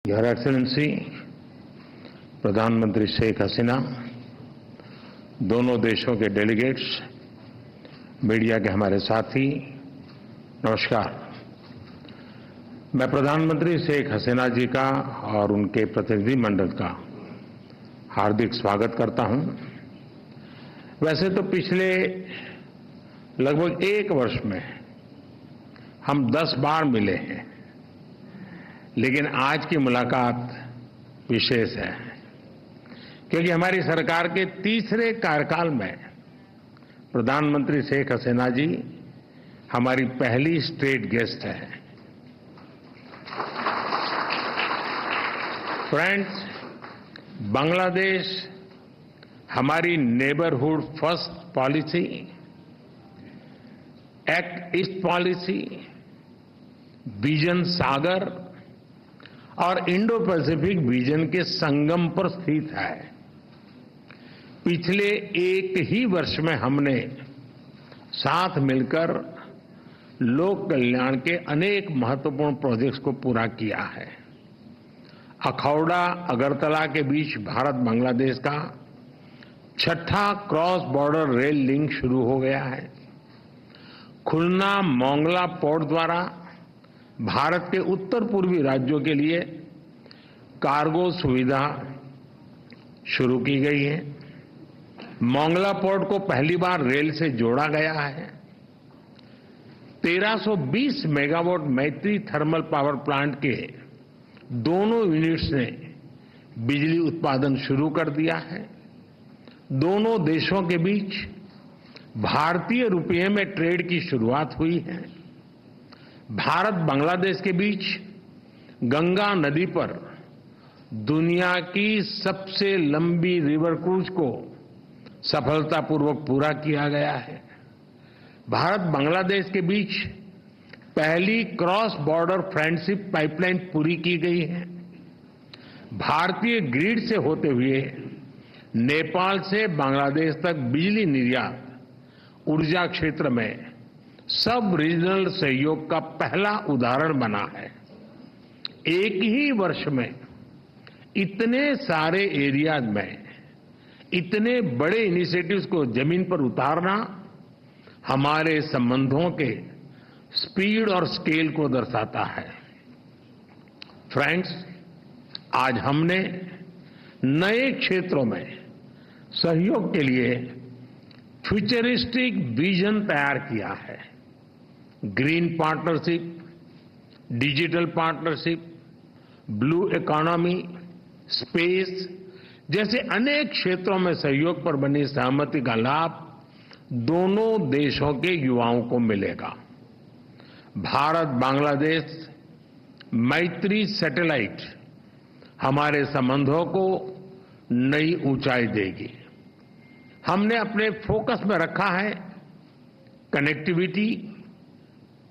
Your excellency प्रधानमंत्री शेख हसीना, दोनों देशों के डेलीगेट्स, मीडिया के हमारे साथी, नमस्कार। मैं प्रधानमंत्री शेख हसीना जी का और उनके प्रतिनिधिमंडल का हार्दिक स्वागत करता हूं। वैसे तो पिछले लगभग 1 वर्ष में हम 10 बार मिले हैं, लेकिन आज की मुलाकात विशेष है क्योंकि हमारी सरकार के तीसरे कार्यकाल में प्रधानमंत्री शेख हसीना जी हमारी पहली स्टेट गेस्ट है। फ्रेंड्स, बांग्लादेश हमारी neighbourhood first policy, act east policy, vision Sagar और इंडो पैसिफिक विजन के संगम पर स्थित है। पिछले 1 ही वर्ष में हमने साथ मिलकर लोक कल्याण के अनेक महत्वपूर्ण प्रोजेक्ट्स को पूरा किया है। अखौड़ा अगरतला के बीच भारत बांग्लादेश का 6ठा क्रॉस बॉर्डर रेल लिंक शुरू हो गया है। खुलना मोंगला पोर्ट द्वारा भारत के उत्तर पूर्वी राज्यों के लिए कार्गो सुविधा शुरू की गई है। मोंगला पोर्ट को पहली बार रेल से जोड़ा गया है। 1320 मेगावाट मैत्री थर्मल पावर प्लांट के दोनों यूनिट्स ने बिजली उत्पादन शुरू कर दिया है। दोनों देशों के बीच भारतीय रुपये में ट्रेड की शुरुआत हुई है। भारत बांग्लादेश के बीच गंगा नदी पर दुनिया की सबसे लंबी रिवर क्रूज को सफलतापूर्वक पूरा किया गया है। भारत बांग्लादेश के बीच पहली क्रॉस बॉर्डर फ्रेंडशिप पाइपलाइन पूरी की गई है। भारतीय ग्रिड से होते हुए नेपाल से बांग्लादेश तक बिजली निर्यात ऊर्जा क्षेत्र में सब रीजनल सहयोग का पहला उदाहरण बना है। एक ही वर्ष में इतने सारे एरियाज में इतने बड़े इनिशिएटिव्स को जमीन पर उतारना हमारे संबंधों के स्पीड और स्केल को दर्शाता है। फ्रेंड्स, आज हमने नए क्षेत्रों में सहयोग के लिए फ्यूचरिस्टिक विजन तैयार किया है। Green partnership, digital partnership, blue economy, space जैसे अनेक क्षेत्रों में सहयोग पर बनी सहमति का लाभ दोनों देशों के युवाओं को मिलेगा। भारत बांग्लादेश मैत्री सैटेलाइट हमारे संबंधों को नई ऊंचाई देगी। हमने अपने फोकस में रखा है कनेक्टिविटी,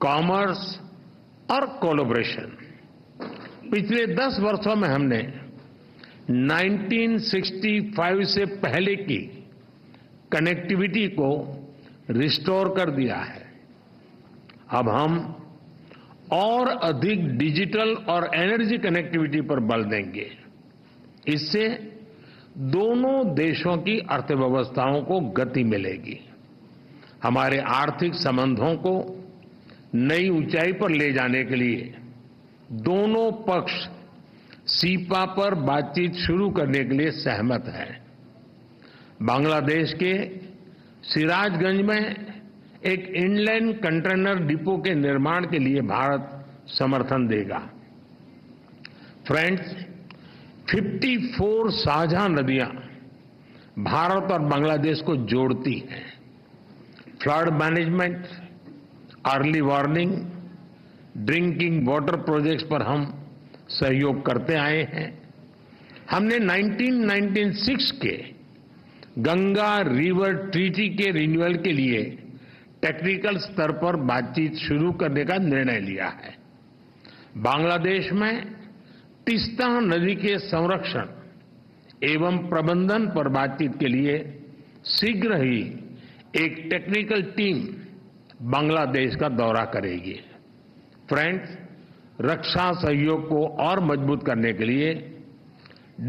कॉमर्स और कोलैबोरेशन। पिछले 10 वर्षों में हमने 1965 से पहले की कनेक्टिविटी को रिस्टोर कर दिया है। अब हम और अधिक डिजिटल और एनर्जी कनेक्टिविटी पर बल देंगे। इससे दोनों देशों की अर्थव्यवस्थाओं को गति मिलेगी। हमारे आर्थिक संबंधों को नई ऊंचाई पर ले जाने के लिए दोनों पक्ष सीपा पर बातचीत शुरू करने के लिए सहमत हैं। बांग्लादेश के सिराजगंज में एक इनलैंड कंटेनर डिपो के निर्माण के लिए भारत समर्थन देगा। फ्रेंड्स, 54 साझा नदियां भारत और बांग्लादेश को जोड़ती हैं। Flood management, early warning, drinking water projects पर हम सहयोग करते आए हैं। हमने 1996 के गंगा रिवर ट्रीटी के रिन्यूअल के लिए टेक्निकल स्तर पर बातचीत शुरू करने का निर्णय लिया है। बांग्लादेश में तीस्ता नदी के संरक्षण एवं प्रबंधन पर बातचीत के लिए शीघ्र ही एक टेक्निकल टीम बांग्लादेश का दौरा करेगी। फ्रेंड्स, रक्षा सहयोग को और मजबूत करने के लिए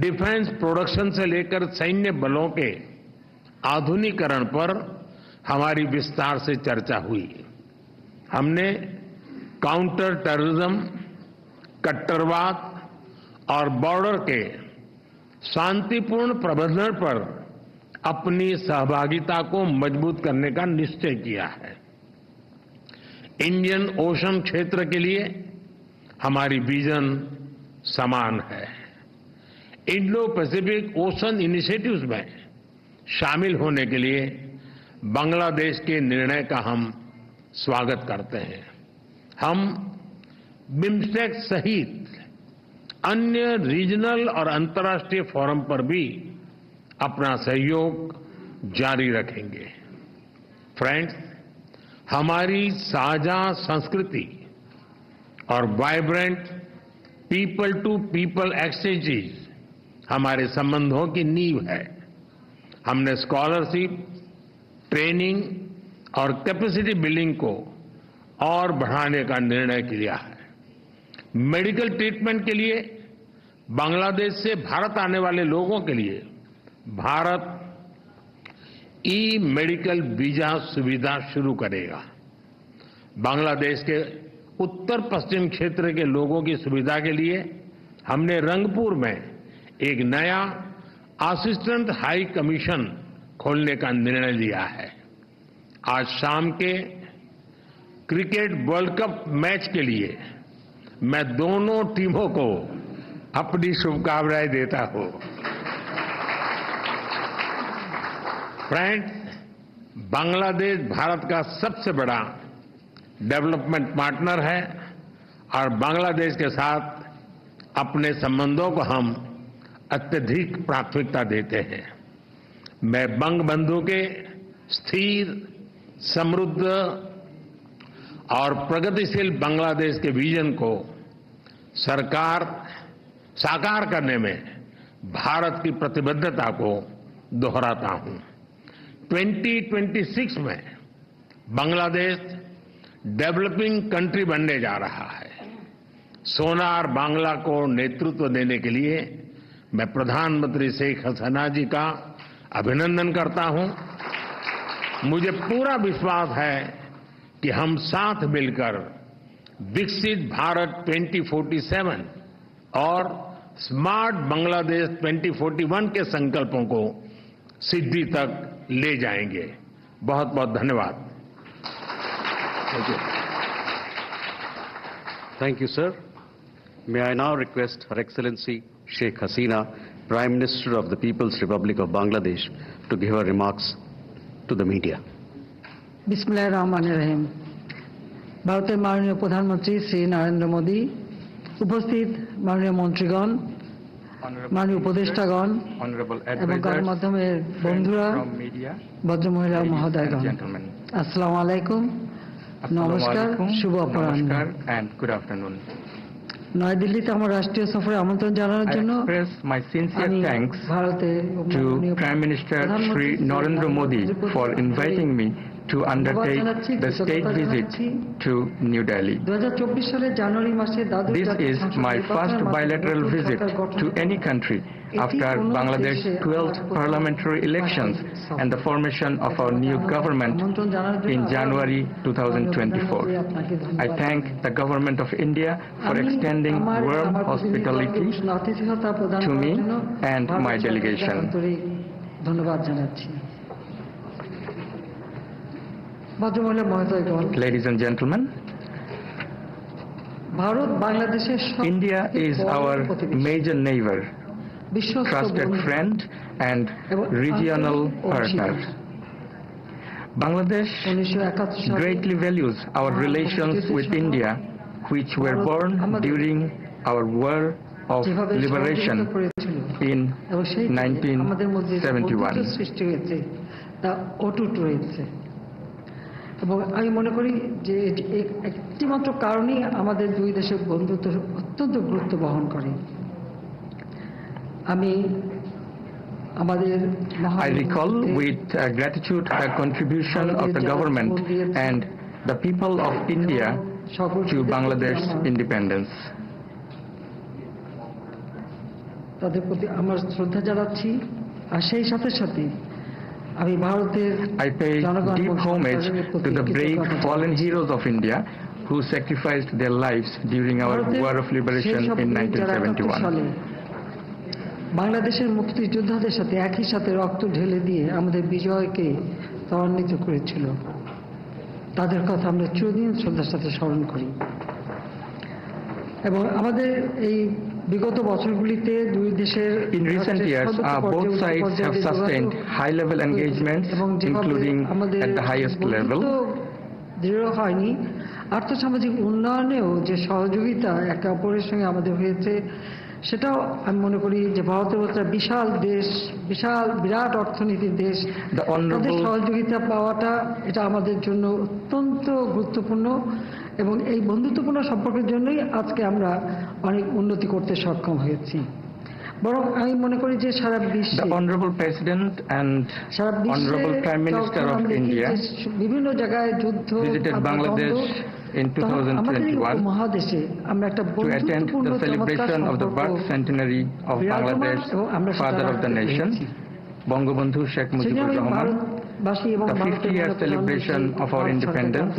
डिफेंस प्रोडक्शन से लेकर सैन्य बलों के आधुनिकीकरण पर हमारी विस्तार से चर्चा हुई। हमने काउंटर टेररिज्म, कट्टरवाद और बॉर्डर के शांतिपूर्ण प्रबंधन पर अपनी सहभागिता को मजबूत करने का निश्चय किया है। इंडियन ओशन क्षेत्र के लिए हमारी विजन समान है। इंडो पैसिफिक ओशन इनिशिएटिव्स में शामिल होने के लिए बांग्लादेश के निर्णय का हम स्वागत करते हैं। हम बिम्स्टेक सहित अन्य रीजनल और अंतर्राष्ट्रीय फोरम पर भी अपना सहयोग जारी रखेंगे। फ्रेंड्स, हमारी साझा संस्कृति और vibrant people to people exchanges हमारे संबंधों की नींव है। हमने स्कॉलरशिप, ट्रेनिंग और कैपेसिटी बिल्डिंग को और बढ़ाने का निर्णय लिया है। मेडिकल ट्रीटमेंट के लिए बांग्लादेश से भारत आने वाले लोगों के लिए भारत ई मेडिकल वीजा सुविधा शुरू करेगा। बांग्लादेश के उत्तर पश्चिम क्षेत्र के लोगों की सुविधा के लिए हमने रंगपुर में एक नया असिस्टेंट हाई कमीशन खोलने का निर्णय लिया है। आज शाम के क्रिकेट वर्ल्ड कप मैच के लिए मैं दोनों टीमों को अपनी शुभकामनाएं देता हूं। फ्रेंड्स, बांग्लादेश भारत का सबसे बड़ा डेवलपमेंट पार्टनर है और बांग्लादेश के साथ अपने संबंधों को हम अत्यधिक प्राथमिकता देते हैं। मैं बंगबंधु के स्थिर, समृद्ध और प्रगतिशील बांग्लादेश के विजन को साकार करने में भारत की प्रतिबद्धता को दोहराता हूं। 2026 में बांग्लादेश डेवलपिंग कंट्री बनने जा रहा है। सोनार बांग्ला को नेतृत्व देने के लिए मैं प्रधानमंत्री शेख हसीना जी का अभिनंदन करता हूं। मुझे पूरा विश्वास है कि हम साथ मिलकर विकसित भारत 2047 और स्मार्ट बांग्लादेश 2041 के संकल्पों को सिद्धि तक ले जाएंगे। बहुत बहुत धन्यवाद। Thank you, sir. May I now request Her Excellency Sheikh Hasina, Prime Minister of the People's Republic of Bangladesh, to give her remarks to the media. বিসমিল্লাহিররহমানিররহিম। ভারতের মাননীয় প্রধানমন্ত্রী শ্রী নরেন্দ্র মোদী, উপস্থিত মাননীয় মন্ত্রীগণ, মাননীয় উপদেষ্টাগণ এবং গণমাধ্যমের বন্ধুরা, ভদ্রমহিলা ও মহোদয়গণ, আসসালামু আলাইকুম, নমস্কার, শুভ অপরাহ্ন। নয়াদিল্লিতে আমার রাষ্ট্রীয় সফরে আমন্ত্রণ জানানোর জন্য my sincere thanks to Prime Minister Shri Narendra Modi for inviting me to undertake the state visit to New Delhi. This is my first bilateral visit to any country after Bangladesh's 12th parliamentary elections and the formation of our new government in January 2024. I thank the Government of India for extending warm hospitality to me and my delegation. Ladies and gentlemen, India is our major neighbor, trusted friend and regional partner. Bangladesh greatly values our relations with India, which were born during our War of Liberation in 1971. এবং আমি মনে করি যে একটি মাত্র কারণই আমাদের দুই দেশের বন্ধুত্ব অত্যন্ত গুরুত্ব বহন করে। আমি আমাদের I recall with gratitude the contribution of the government and the people of India সকল to Bangladesh independence. তাদের প্রতি আমার শ্রদ্ধা জানাচ্ছি আর সেই সাথে সাথে আমি ভারতের I pay deep homage to the brave fallen heroes of India who sacrificed their lives during our War of Liberation in 1971. বাংলাদেশের মুক্তিযোদ্ধাদের সাথে একই সাথে রক্ত ঢেলে দিয়ে আমাদের বিজয়কে ত্বরান্বিত করেছিল, তাদের কথা আমরা চিরদিন শ্রদ্ধার সাথে স্মরণ করি। এবং আমাদের এই বিগত বছরগুলিতে দুই দেশের In recent years, both sides have sustained high-level engagements, including at the highest level. দৃঢ় হয়নি, আর্থসামাজিক উন্নয়নেও যে সহযোগিতা একে অপরের সঙ্গে আমাদের হয়েছে, সেটাও আমি মনে করি যে ভারতের মতো বিশাল দেশ, বিরাট অর্থনীতির দেশ, তাদের সহযোগিতা পাওয়াটা এটা আমাদের জন্য অত্যন্ত গুরুত্বপূর্ণ এবং এই বন্ধুত্বপূর্ণ সম্পর্কের জন্যই আজকে আমরা অনেক উন্নতি করতে সক্ষম হয়েছি। বরং আমি মনে করি যে সারা বিশ্বে The Honorable President and Honorable Prime Minister of India বিভিন্ন জায়গায় যুদ্ধ visited Bangladesh in 2021 মহাদেশে আমরা একটা to attend the celebration of the birth centenary of Bangladesh, father of the nation, Bangabandhu Sheikh Mujibur Rahman, the 50-year celebration of our independence,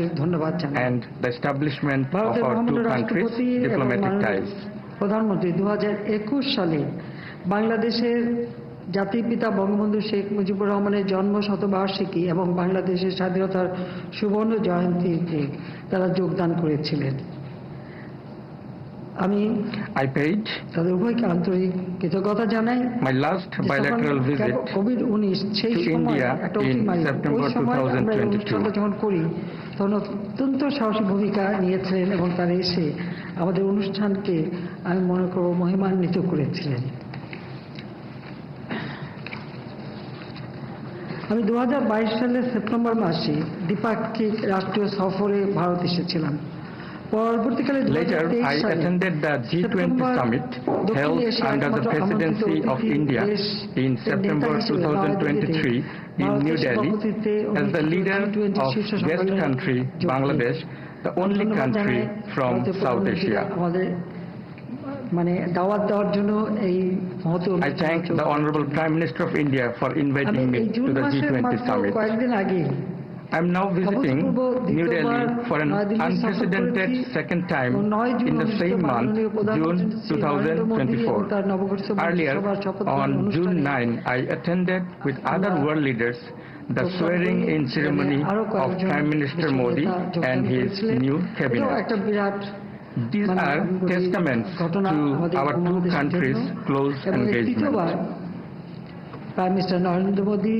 and the establishment of our two countries' diplomatic ties. প্রধানমন্ত্রী 2021 সালে বাংলাদেশের জাতির পিতা বঙ্গবন্ধু শেখ মুজিবুর রহমানের জন্ম শতবার্ষিকী এবং বাংলাদেশের স্বাধীনতার সুবর্ণ জয়ন্তীতে তারা যোগদান করেছিলেন। আমি তাদের উভয়কে আন্তরিক কৃতজ্ঞতা জানাই। My last bilateral visit COVID-19 সেই সময় একটা September 2022 যখন করি তখন অত্যন্ত সাহসী ভূমিকা নিয়েছিলেন এবং তারা এসে আমাদের অনুষ্ঠানকে আমি মনে করব মহিমান্বিত করেছিলেন। আমি 2022 সালের সেপ্টেম্বর মাসে দ্বিপাক্ষিক রাষ্ট্রীয় সফরে ভারত এসেছিলাম। পরবর্তীকালে Later, I attended the G20 summit held under the presidency of India in September 2023 in New Delhi as the leader of guest country Bangladesh, the only country from South Asia. মানে দাওয়াত দেওয়ার জন্য এই মহৎ I thank the Honorable Prime Minister of India for inviting me to the G20 summit. কয়েকদিন আগে I am now visiting New Delhi for an unprecedented second time in the same month, June 2024. Earlier, on June 9, I attended with other world leaders the swearing-in ceremony of Prime Minister Modi and his new cabinet. These are testaments to our two countries' close engagement. Prime Minister Narendra Modi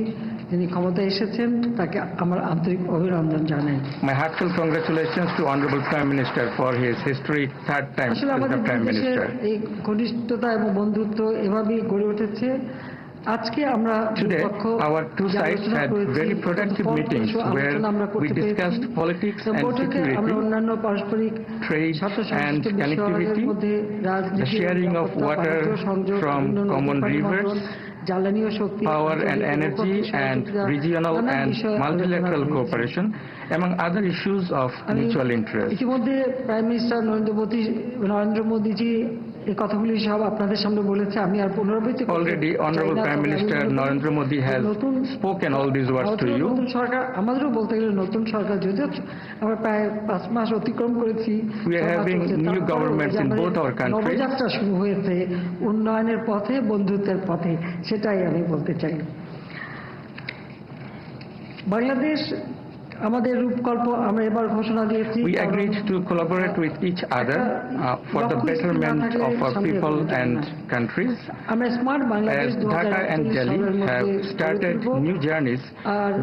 যিনি ক্ষমতায় এসেছেন তাকে আমার আন্তরিক অভিনন্দন জানাই। My heartfelt congratulations to Honorable Prime Minister for his historic third time as the Prime Minister. এই ঘনিষ্ঠতা এবং বন্ধুত্ব এভাবেই গড়ে উঠেছে। আজকে আমরা Today, our two sides had very productive meetings where we discussed politics and security, trade and connectivity, the sharing of water from common rivers, power and energy, and regional and multilateral cooperation, among other issues of mutual interest. ইতিমধ্যে prime minister Narendra মোদীজি এই কথাগুলি সব আপনাদের সামনে বলেছে, আমি আর পুনরাবৃত্তি করতে চাই না। Already, Honorable Prime Minister Narendra Modi has spoken all these words to you. নতুন সরকার, আমাদেরও বলতে গেলে নতুন সরকার, যদিও আমরা প্রায় 5 মাস অতিক্রম করেছি, We are having new governments in both our countries. Nabajatra শুরু হয়েছে উন্নয়নের পথে, বন্ধুত্বের পথে, সেটাই আমি বলতে চাই। বাংলাদেশ আমাদের রূপকল্প আমরা এবার ঘোষণা দিয়েছি। We agreed to collaborate with each other for the betterment of our people and countries. আমরা smart Bangladesh As Dhaka and Delhi have started new journeys,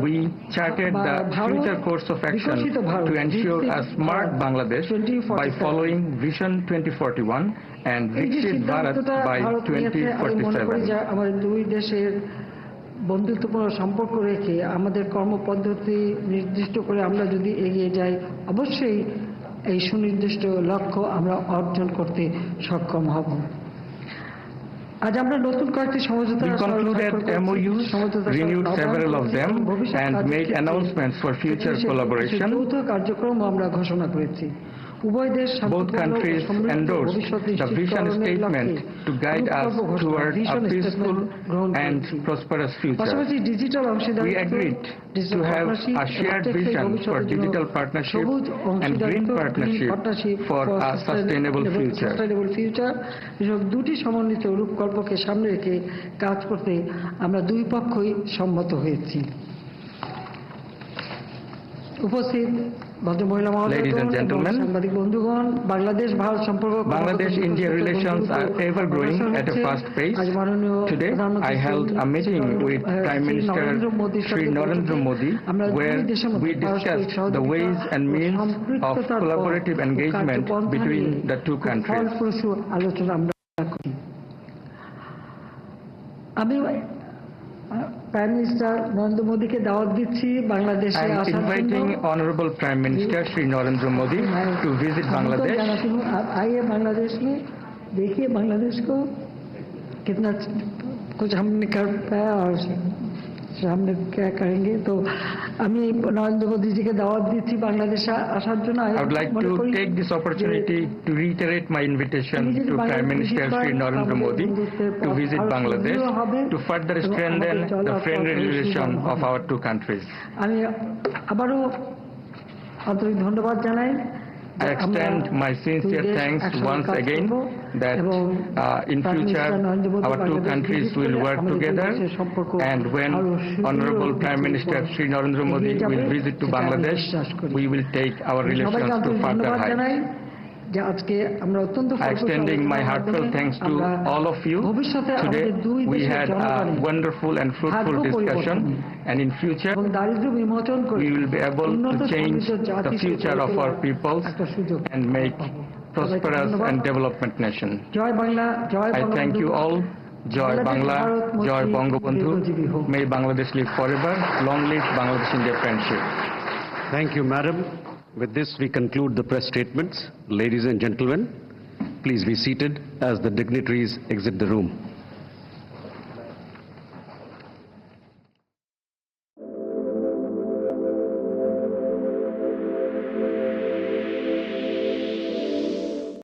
we charted the future course of action to ensure a smart Bangladesh by following Vision 2041 and Viksit Bharat by 2047. আমাদের দুই দেশের বন্ধুত্বপূর্ণ সম্পর্ক রেখে আমাদের কর্মপদ্ধতি নির্দিষ্ট করে আমরা যদি এগিয়ে যাই, অবশ্যই এই সুনির্দিষ্ট লক্ষ্য আমরা অর্জন করতে সক্ষম হব। আজ আমরা নতুন কয়েকটি সমঝোতা concluded MOUs, renewed several of them, and made announcements for future collaboration. যৌথ কার্যক্রম আমরা ঘোষণা করেছি। উভয় দেশ Both countries endorsed the vision statement to guide us toward a peaceful and prosperous future. পাশাপাশি ডিজিটাল We অংশীদারিত্ব agreed to have a shared vision for digital partnership and green partnership for a sustainable future. এসব দুটি সমন্বিত রূপকল্পকে সামনে রেখে কাজ করতে আমরা দুই পক্ষই সম্মত হয়েছি। উপস্থিত ভদ্রমহিলা মহোদয়গণ এবং সাংবাদিক বন্ধুগণ, বাংলাদেশ ভারত সম্পর্ক Bangladesh-India relations are ever growing at a fast pace. Today, I held a meeting with Prime Minister Shri Narendra Modi, where we discussed the ways and means of collaborative engagement between the two countries. আলোচনা আমরা করি। আমি prime minister Narendra মোদীকে দাওয়াত দিচ্ছি বাংলাদেশে I am আসার জন্য। inviting Honorable Prime Minister Shri Narendra Modi to visit Bangladesh. आइए बांग्लादेश में, देखिए बांग्लादेश को कितना कुछ हमने कर पाया और सामने क्या करेंगे। तो আমি নরেন্দ্র মোদীজিকে দাওয়াত দিচ্ছি বাংলাদেশে আসার জন্য। I would like to take this opportunity to reiterate my invitation to Prime Minister Shri Narendra Modi to visit Bangladesh to further strengthen the friendly relation of our two countries. আমি আবারও আন্তরিক ধন্যবাদ জানাই। I extend my sincere thanks once again that in future our two countries will work together, and when Honorable Prime Minister Shri Narendra Modi will visit to Bangladesh, we will take our relations to further heights. Extending my heartfelt thanks to all of you. Today we had a wonderful and fruitful discussion, and in future we will be able to change the future of our peoples and make prosperous and development nation. I thank you all. Joy Bangla, Joy Bangabandhu. May Bangladesh live forever. Long live Bangladesh-India friendship. Thank you, Madam. With this, we conclude the press statements. Ladies and gentlemen, please be seated as the dignitaries exit the room.